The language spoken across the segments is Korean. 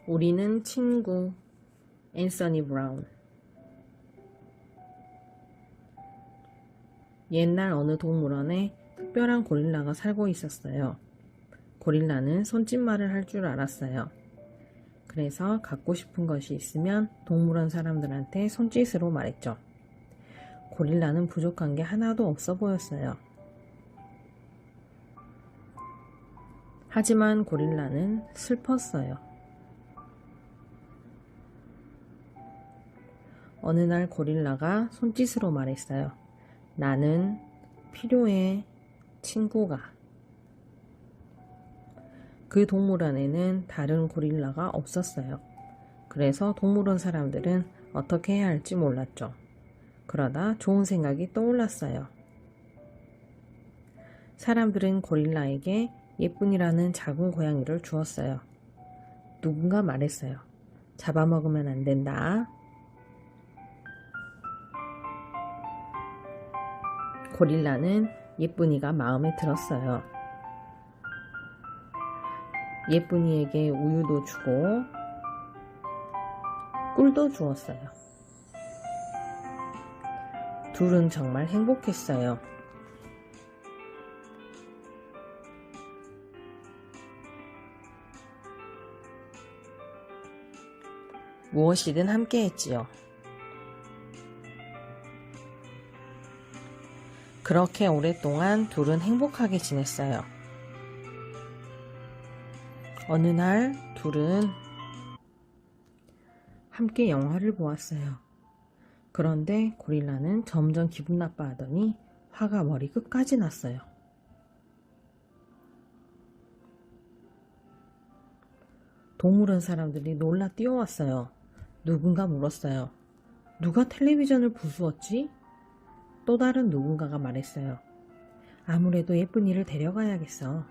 우리는 친구. 앤서니 브라운. 옛날 어느 동물원에 특별한 고릴라가 살고 있었어요. 고릴라는 손짓말을 할 줄 알았어요. 그래서 갖고 싶은 것이 있으면 동물원 사람들한테 손짓으로 말했죠. 고릴라는 부족한 게 하나도 없어 보였어요. 하지만 고릴라는 슬펐어요. 어느 날 고릴라가 손짓으로 말했어요. 나는 필요해, 친구가. 그 동물원에는 다른 고릴라가 없었어요. 그래서 동물원 사람들은 어떻게 해야 할지 몰랐죠. 그러다 좋은 생각이 떠올랐어요. 사람들은 고릴라에게 예쁜이라는 작은 고양이를 주었어요. 누군가 말했어요. 잡아먹으면 안 된다. 고릴라는 예쁜이가 마음에 들었어요. 예쁜이에게 우유도 주고 꿀도 주었어요. 둘은 정말 행복했어요. 무엇이든 함께 했지요. 그렇게 오랫동안 둘은 행복하게 지냈어요. 어느 날 둘은 함께 영화를 보았어요. 그런데 고릴라는 점점 기분 나빠하더니 화가 머리 끝까지 났어요. 동물원 사람들이 놀라 뛰어왔어요. 누군가 물었어요. 누가 텔레비전을 부수었지? 또 다른 누군가가 말했어요. 아무래도 예쁜이를 데려가야겠어.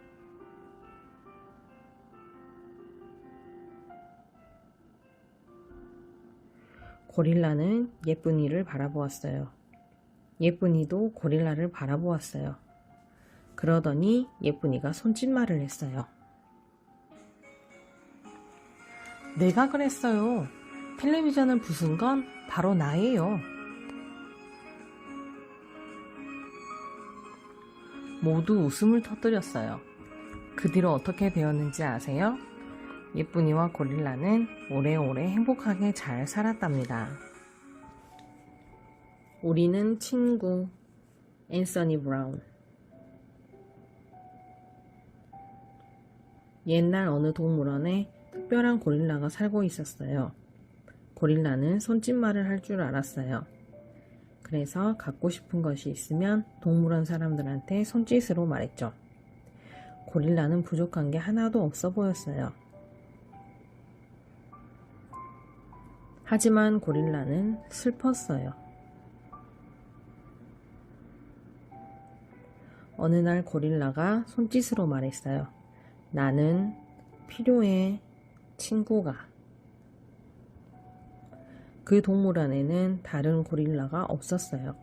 고릴라는 예쁜이를 바라보았어요. 예쁜이도 고릴라를 바라보았어요. 그러더니 예쁜이가 손짓말을 했어요. 내가 그랬어요. 텔레비전을 부순 건 바로 나예요. 모두 웃음을 터뜨렸어요. 그 뒤로 어떻게 되었는지 아세요? 예쁜이와 고릴라는 오래오래 행복하게 잘 살았답니다. 우리는 친구. 앤서니 브라운. 옛날 어느 동물원에 특별한 고릴라가 살고 있었어요. 고릴라는 손짓말을 할 줄 알았어요. 그래서 갖고 싶은 것이 있으면 동물원 사람들한테 손짓으로 말했죠. 고릴라는 부족한 게 하나도 없어 보였어요. 하지만 고릴라는 슬펐어요. 어느 날 고릴라가 손짓으로 말했어요. 나는 필요해, 친구가. 그 동물원에는 다른 고릴라가 없었어요.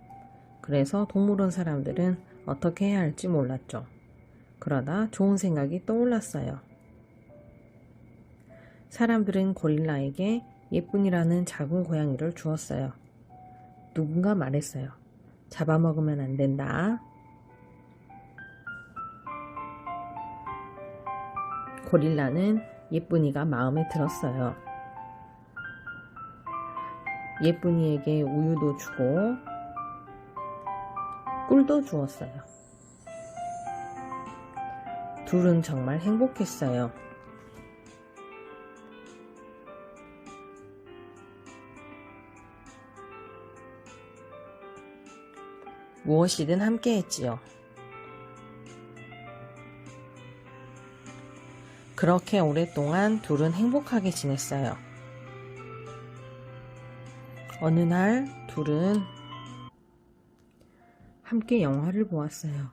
그래서 동물원 사람들은 어떻게 해야 할지 몰랐죠. 그러다 좋은 생각이 떠올랐어요. 사람들은 고릴라에게 예쁜이라는 작은 고양이를 주었어요. 누군가 말했어요. 잡아먹으면 안 된다. 고릴라는 예쁜이가 마음에 들었어요. 예쁜이에게 우유도 주고 꿀도 주었어요. 둘은 정말 행복했어요. 무엇이든 함께 했지요. 그렇게 오랫동안 둘은 행복하게 지냈어요. 어느 날 둘은 함께 영화를 보았어요.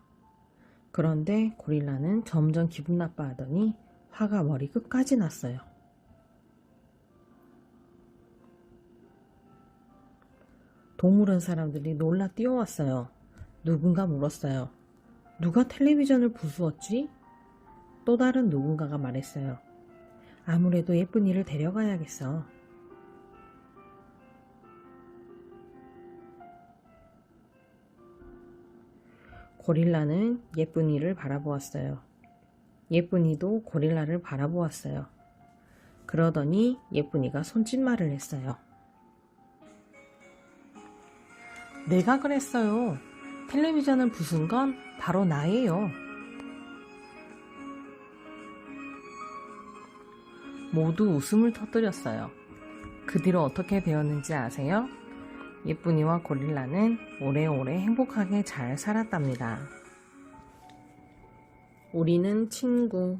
그런데 고릴라는 점점 기분 나빠하더니 화가 머리 끝까지 났어요. 동물원 사람들이 놀라 뛰어왔어요. 누군가 물었어요. 누가 텔레비전을 부수었지? 또 다른 누군가가 말했어요. 아무래도 예쁜이를 데려가야겠어. 고릴라는 예쁜이를 바라보았어요. 예쁜이도 고릴라를 바라보았어요. 그러더니 예쁜이가 손짓말을 했어요. 내가 그랬어요. 텔레비전을 부순 건 바로 나예요. 모두 웃음을 터뜨렸어요. 그 뒤로 어떻게 되었는지 아세요? 예쁜이와 고릴라는 오래오래 행복하게 잘 살았답니다. 우리는 친구.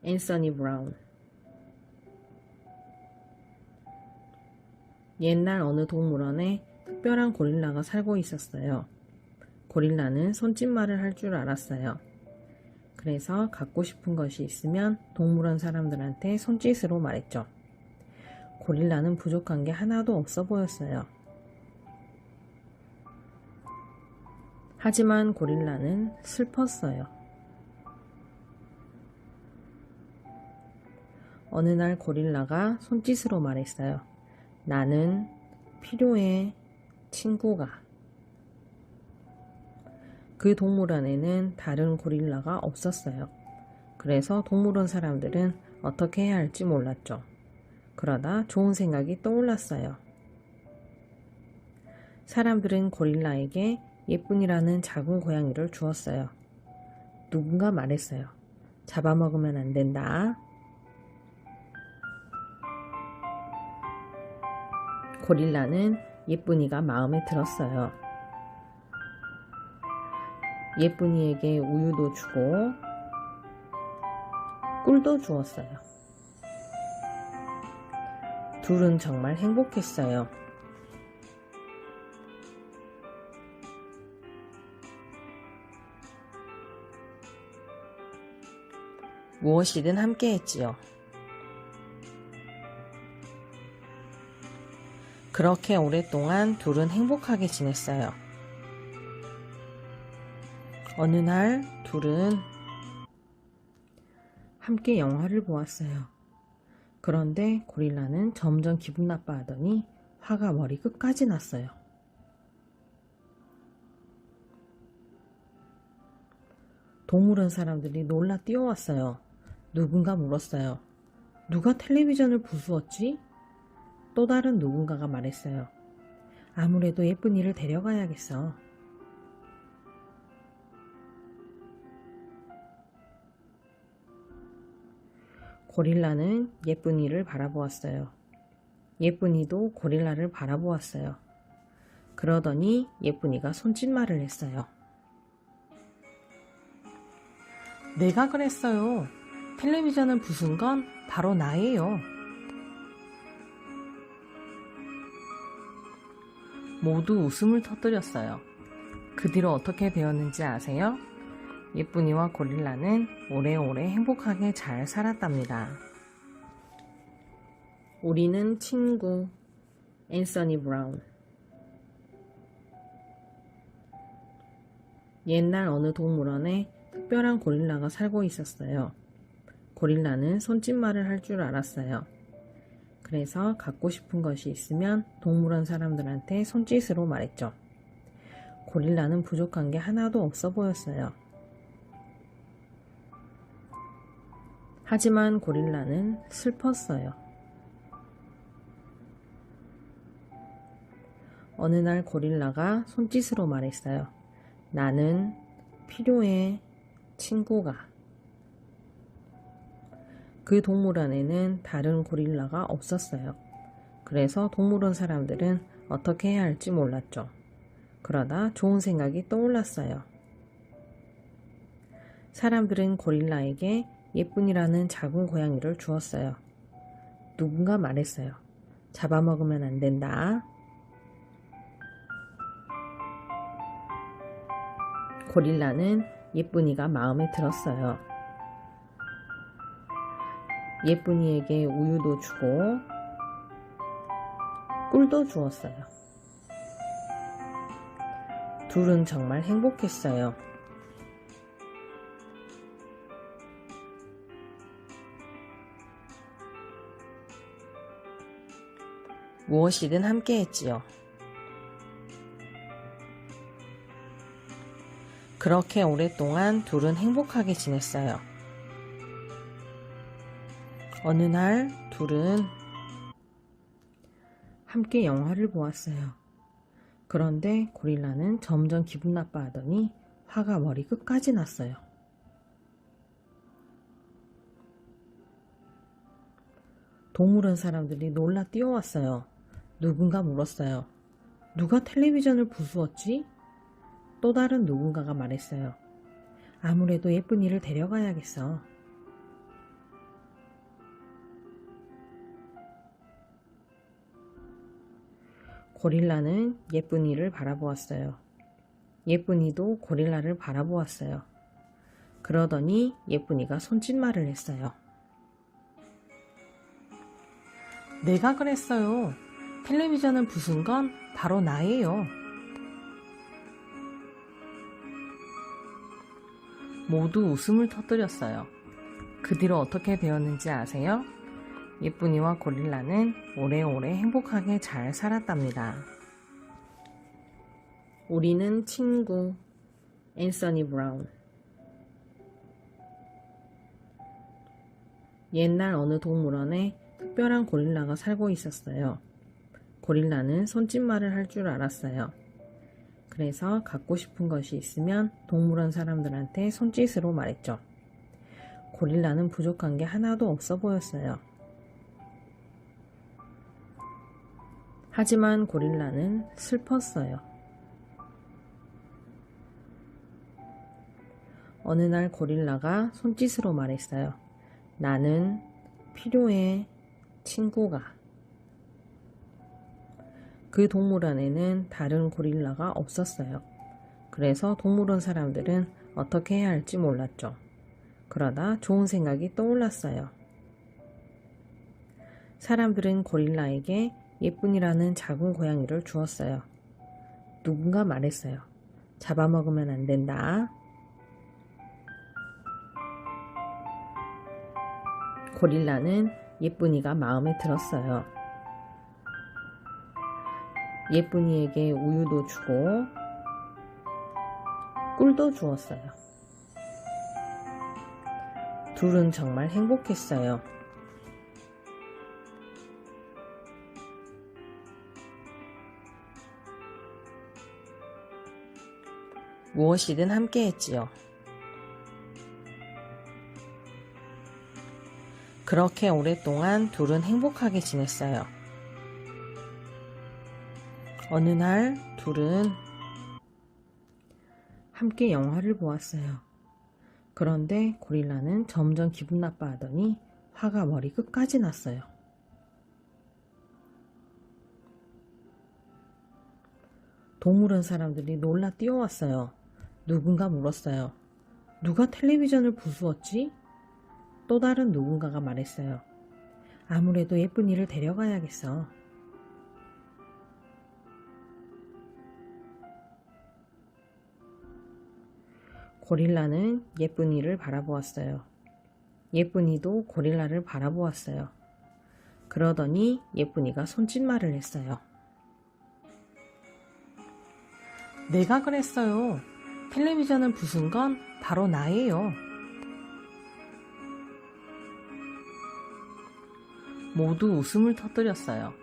앤서니 브라운. 옛날 어느 동물원에 특별한 고릴라가 살고 있었어요. 고릴라는 손짓말을 할 줄 알았어요. 그래서 갖고 싶은 것이 있으면 동물원 사람들한테 손짓으로 말했죠. 고릴라는 부족한 게 하나도 없어 보였어요. 하지만 고릴라는 슬펐어요. 어느 날 고릴라가 손짓으로 말했어요. 나는 필요해, 친구가. 그 동물원에는 다른 고릴라가 없었어요. 그래서 동물원 사람들은 어떻게 해야 할지 몰랐죠. 그러다 좋은 생각이 떠올랐어요. 사람들은 고릴라에게 예쁜이라는 작은 고양이를 주었어요. 누군가 말했어요. 잡아먹으면 안 된다. 고릴라는 예쁜이가 마음에 들었어요. 예쁜이에게 우유도 주고 꿀도 주었어요. 둘은 정말 행복했어요. 무엇이든 함께 했지요. 그렇게 오랫동안 둘은 행복하게 지냈어요. 어느 날 둘은 함께 영화를 보았어요. 그런데 고릴라는 점점 기분 나빠하더니 화가 머리 끝까지 났어요. 동물원 사람들이 놀라 뛰어왔어요. 누군가 물었어요. 누가 텔레비전을 부수었지? 또 다른 누군가가 말했어요. 아무래도 예쁜이를 데려가야겠어. 고릴라는 예쁜이를 바라보았어요. 예쁜이도 고릴라를 바라보았어요. 그러더니 예쁜이가 손짓말을 했어요. 내가 그랬어요. 텔레비전을 부순 건 바로 나예요. 모두 웃음을 터뜨렸어요. 그 뒤로 어떻게 되었는지 아세요? 예쁜이와 고릴라는 오래오래 행복하게 잘 살았답니다. 우리는 친구. 앤서니 브라운. 옛날 어느 동물원에 특별한 고릴라가 살고 있었어요. 고릴라는 손짓말을 할 줄 알았어요. 그래서 갖고 싶은 것이 있으면 동물원 사람들한테 손짓으로 말했죠. 고릴라는 부족한 게 하나도 없어 보였어요. 하지만 고릴라는 슬펐어요. 어느 날 고릴라가 손짓으로 말했어요. 나는 필요해, 친구가. 그 동물원에는 다른 고릴라가 없었어요. 그래서 동물원 사람들은 어떻게 해야 할지 몰랐죠. 그러다 좋은 생각이 떠올랐어요. 사람들은 고릴라에게 예쁜이라는 작은 고양이를 주었어요. 누군가 말했어요. 잡아먹으면 안 된다. 고릴라는 예쁜이가 마음에 들었어요. 예쁜이에게 우유도 주고 꿀도 주었어요. 둘은 정말 행복했어요. 무엇이든 함께 했지요. 그렇게 오랫동안 둘은 행복하게 지냈어요. 어느 날 둘은 함께 영화를 보았어요. 그런데 고릴라는 점점 기분 나빠하더니 화가 머리 끝까지 났어요. 동물원 사람들이 놀라 뛰어왔어요. 누군가 물었어요. 누가 텔레비전을 부수었지? 또 다른 누군가가 말했어요. 아무래도 예쁜이를 데려가야겠어. 고릴라는 예쁜이를 바라보았어요. 예쁜이도 고릴라를 바라보았어요. 그러더니 예쁜이가 손짓말을 했어요. 내가 그랬어요. 텔레비전을 부순 건 바로 나예요. 모두 웃음을 터뜨렸어요. 그 뒤로 어떻게 되었는지 아세요? 예쁜이와 고릴라는 오래오래 행복하게 잘 살았답니다. 우리는 친구. 앤서니 브라운. 옛날 어느 동물원에 특별한 고릴라가 살고 있었어요. 고릴라는 손짓말을 할 줄 알았어요. 그래서 갖고 싶은 것이 있으면 동물원 사람들한테 손짓으로 말했죠. 고릴라는 부족한 게 하나도 없어 보였어요. 하지만 고릴라는 슬펐어요. 어느 날 고릴라가 손짓으로 말했어요. 나는 필요해, 친구가. 그 동물원에는 다른 고릴라가 없었어요. 그래서 동물원 사람들은 어떻게 해야 할지 몰랐죠. 그러다 좋은 생각이 떠올랐어요. 사람들은 고릴라에게 예쁜이라는 작은 고양이를 주었어요. 누군가 말했어요. 잡아먹으면 안 된다. 고릴라는 예쁜이가 마음에 들었어요. 예쁜이에게 우유도 주고 꿀도 주었어요. 둘은 정말 행복했어요. 무엇이든 함께 했지요. 그렇게 오랫동안 둘은 행복하게 지냈어요. 어느 날 둘은 함께 영화를 보았어요. 그런데 고릴라는 점점 기분 나빠하더니 화가 머리 끝까지 났어요. 동물원 사람들이 놀라 뛰어왔어요. 누군가 물었어요. 누가 텔레비전을 부수었지? 또 다른 누군가가 말했어요. 아무래도 예쁜이를 데려가야겠어. 고릴라는 예쁜이를 바라보았어요. 예쁜이도 고릴라를 바라보았어요. 그러더니 예쁜이가 손짓말을 했어요. 내가 그랬어요. 텔레비전을 부순 건 바로 나예요. 모두 웃음을 터뜨렸어요.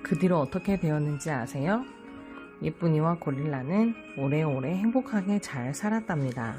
그 뒤로 어떻게 되었는지 아세요? 예쁜이와 고릴라는 오래오래 행복하게 잘 살았답니다.